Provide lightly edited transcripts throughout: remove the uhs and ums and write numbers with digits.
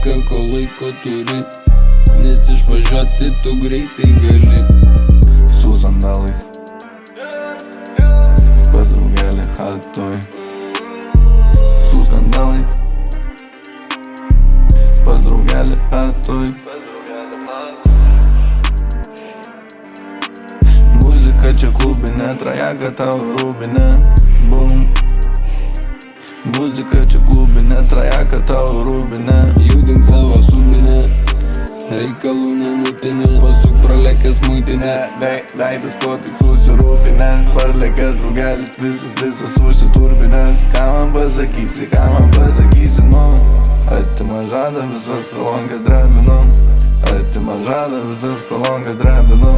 viską, ko laiko turi, nes išvažiuoti tu greitai gali. Su sandalais pas draugelį chatoj. Su skandalais pas draugelį chatoj. Muzika čia klubinė, trajaka tau rūbinė. Bum. Muzika čia klubinė, trajaka tau rūbinė. Judink savo subinę, reikalų nenutinė, pasuk pralekęs muitinę. Veidas ko tai susirūpinęs, parlekęs draugelis visas užsiturbinęs. Ką man pasakysi, nu? Atima žadą, visas kolonkas drebinu. Atima žadą, visas kolonkas drebinu.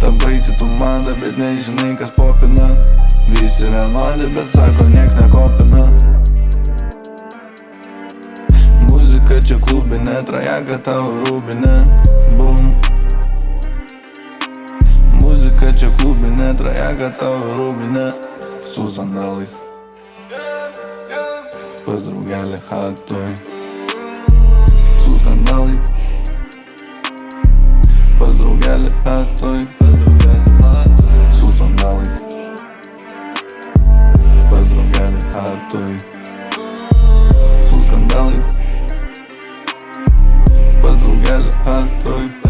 Tampaisi tu mada, bet nežinai kas popina. Visi vienodi, bet sako nieks nekopina. Muzika čia klubinė, trajaka tau rūbinė. Bum. Muzika čia klubinė, trajaka tau rūbinė. Su sandalais pas draugelį chatoj. Su skandalais pas draugelį chatoj. Su sandalais pas draugelį chatoj. Su skandalais pas draugelį chatoj.